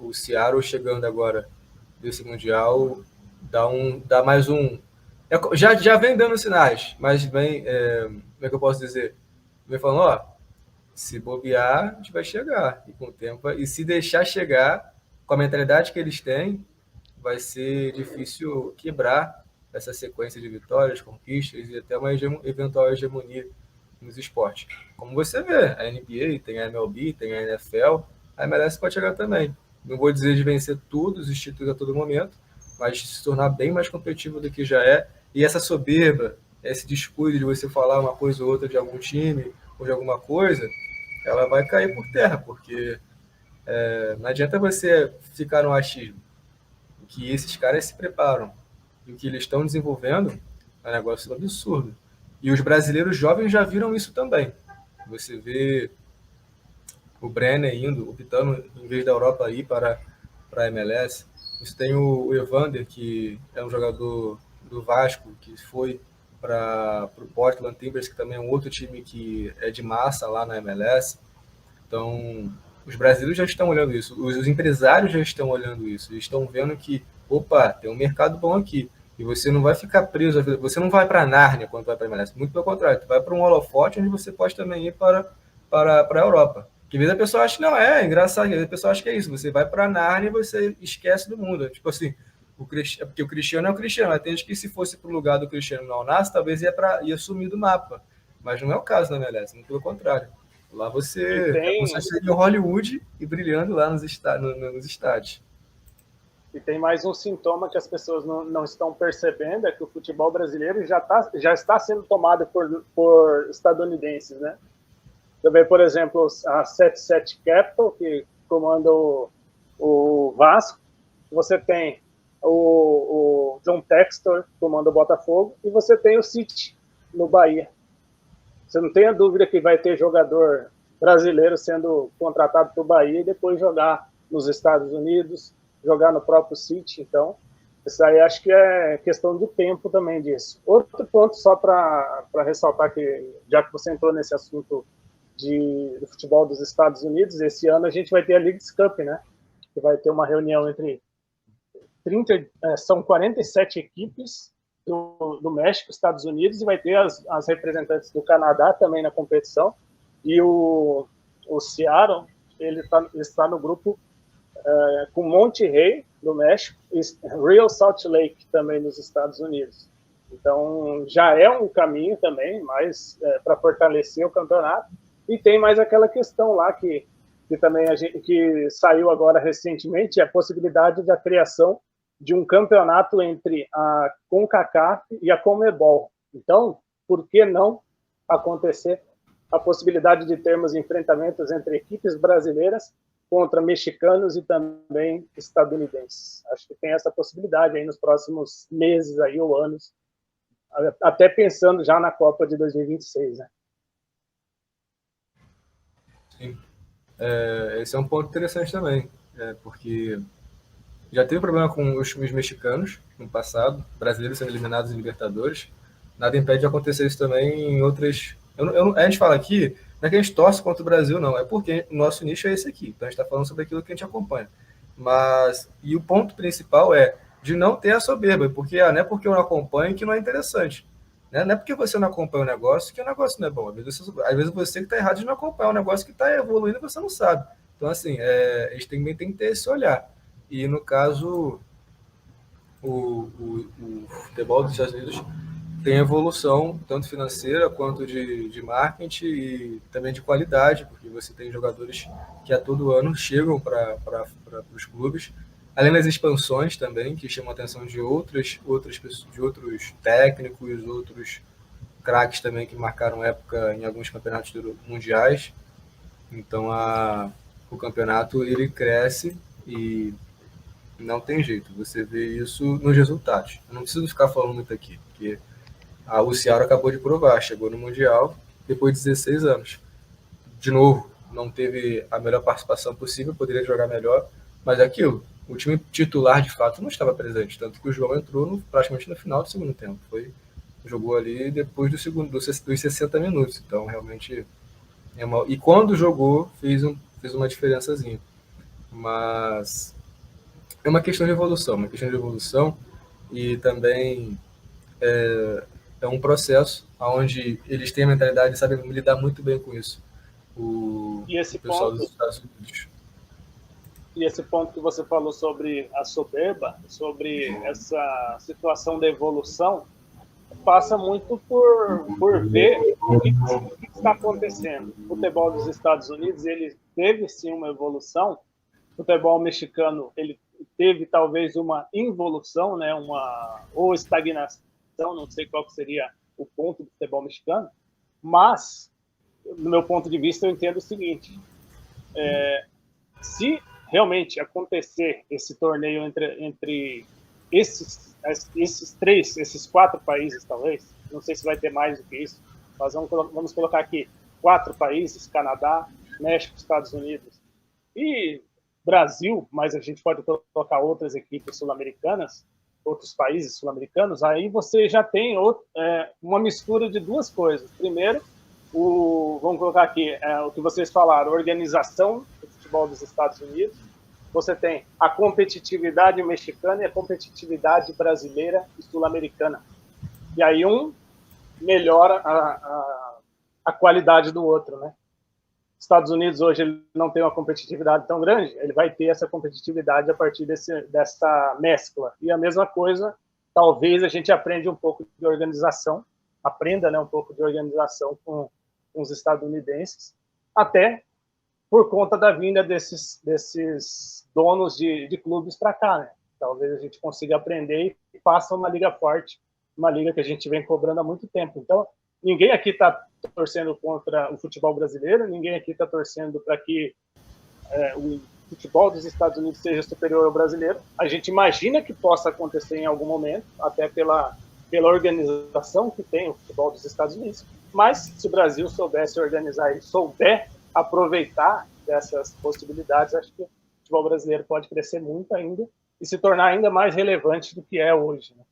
o Seattle chegando agora desse Mundial dá mais um... Já vem dando sinais, mas vem... como é que eu posso dizer? Vem falando, ó, se bobear, a gente vai chegar. E com o tempo, e se deixar chegar, com a mentalidade que eles têm, vai ser difícil quebrar essa sequência de vitórias, conquistas e até uma eventual hegemonia nos esportes. Como você vê, a NBA, tem a MLB, tem a NFL, a MLS pode chegar também. Não vou dizer de vencer tudo, os títulos a todo momento, mas se tornar bem mais competitivo do que já é. E essa soberba, esse descuido de você falar uma coisa ou outra de algum time ou de alguma coisa, ela vai cair por terra, porque não adianta você ficar no achismo. O que esses caras se preparam e o que eles estão desenvolvendo é um negócio absurdo. E os brasileiros jovens já viram isso também. Você vê o Brenner indo, optando, em vez da Europa, ir para a MLS. Você tem o Evander, que é um jogador do Vasco, que foi para o Portland Timbers, que também é um outro time que é de massa lá na MLS. Então, os brasileiros já estão olhando isso, os empresários já estão olhando isso, eles estão vendo que, opa, tem um mercado bom aqui. E você não vai ficar preso, você não vai para Nárnia quando vai para a MLS, muito pelo contrário, você vai para um holofote onde você pode também ir para a Europa. Que às vezes a pessoa acha que não é engraçado, às vezes a pessoa acha que é isso, você vai para Nárnia e você esquece do mundo. Tipo assim, porque o Cristiano é o Cristiano, mas tem gente que se fosse para o lugar do Cristiano no Al-Nassr, talvez ia sumir do mapa. Mas não é o caso na MLS, muito pelo contrário. Lá você seria em Hollywood e brilhando lá nos estádios. E tem mais um sintoma que as pessoas não estão percebendo, é que o futebol brasileiro já está sendo tomado por estadunidenses, né? Também, por exemplo, a 77 Capital, que comanda o Vasco, você tem o John Textor, que comanda o Botafogo, e você tem o City, no Bahia. Você não tem a dúvida que vai ter jogador brasileiro sendo contratado para o Bahia e depois jogar nos Estados Unidos, jogar no próprio City. Então, isso aí acho que é questão de tempo também disso. Outro ponto, só para ressaltar, que já que você entrou nesse assunto do futebol dos Estados Unidos, esse ano a gente vai ter a Leagues Cup, né? Que vai ter uma reunião entre 47 equipes do México, Estados Unidos, e vai ter as representantes do Canadá também na competição. E o Seattle, ele está no grupo com Monterrey, no México, e Real Salt Lake, também nos Estados Unidos. Então, já é um caminho também, mais para fortalecer o campeonato. E tem mais aquela questão lá que também que saiu agora recentemente, a possibilidade da criação de um campeonato entre a CONCACAF e a CONMEBOL. Então, por que não acontecer a possibilidade de termos enfrentamentos entre equipes brasileiras contra mexicanos e também estadunidenses? Acho que tem essa possibilidade aí nos próximos meses aí, ou anos, até pensando já na Copa de 2026, né? Sim. Esse é um ponto interessante também, porque já teve problema com os times mexicanos no passado, brasileiros sendo eliminados em Libertadores. Nada impede de acontecer isso também em outras... a gente fala aqui, não é que a gente torce contra o Brasil, não. É porque o nosso nicho é esse aqui. Então a gente está falando sobre aquilo que a gente acompanha. E o ponto principal é de não ter a soberba, porque não é porque eu não acompanho que não é interessante. Né? Não é porque você não acompanha o negócio que o negócio não é bom. Às vezes você que está errado de não acompanhar um negócio que está evoluindo e você não sabe. Então, assim, a gente também tem que ter esse olhar. E, no caso, o futebol dos Estados Unidos tem evolução, tanto financeira quanto de marketing e também de qualidade, porque você tem jogadores que a todo ano chegam para os clubes, além das expansões também, que chamam a atenção de outros técnicos, outros craques também que marcaram época em alguns campeonatos mundiais. Então, o campeonato ele cresce e não tem jeito, você vê isso nos resultados. Eu não preciso ficar falando muito aqui, porque o Seattle acabou de provar, chegou no Mundial depois de 16 anos. De novo, não teve a melhor participação possível, poderia jogar melhor, mas é aquilo, o time titular de fato não estava presente, tanto que o João entrou praticamente no final do segundo tempo. Jogou ali depois dos 60 minutos, então realmente... E quando jogou, fez uma diferençazinha. mas é uma questão de evolução, e também é um processo onde eles têm a mentalidade e sabem lidar muito bem com isso. O pessoal dos Estados Unidos. E esse ponto que você falou sobre a soberba, sobre essa situação da evolução, passa muito por ver o que está acontecendo. O futebol dos Estados Unidos, ele teve sim uma evolução. O futebol mexicano, ele teve talvez uma involução, né, ou estagnação, não sei qual seria o ponto do futebol mexicano, mas, no meu ponto de vista, eu entendo o seguinte: se realmente acontecer esse torneio entre esses 4 países, talvez, não sei se vai ter mais do que isso, mas vamos colocar aqui 4 países: Canadá, México, Estados Unidos e Brasil, mas a gente pode colocar outras equipes sul-americanas, outros países sul-americanos. Aí você já tem uma mistura de duas coisas. Primeiro, vamos colocar aqui o que vocês falaram, a organização do futebol dos Estados Unidos. Você tem a competitividade mexicana e a competitividade brasileira e sul-americana. E aí um melhora a qualidade do outro, né? Estados Unidos hoje ele não tem uma competitividade tão grande, ele vai ter essa competitividade a partir dessa mescla. E a mesma coisa, talvez a gente aprenda um pouco de organização, né, um pouco de organização com os estadunidenses, até por conta da vinda desses donos de clubes para cá, né? Talvez a gente consiga aprender e faça uma liga forte, uma liga que a gente vem cobrando há muito tempo. Então, ninguém aqui está torcendo contra o futebol brasileiro, ninguém aqui está torcendo para que o futebol dos Estados Unidos seja superior ao brasileiro. A gente imagina que possa acontecer em algum momento, até pela organização que tem o futebol dos Estados Unidos. Mas se o Brasil souber se organizar e souber aproveitar dessas possibilidades, acho que o futebol brasileiro pode crescer muito ainda e se tornar ainda mais relevante do que é hoje, né?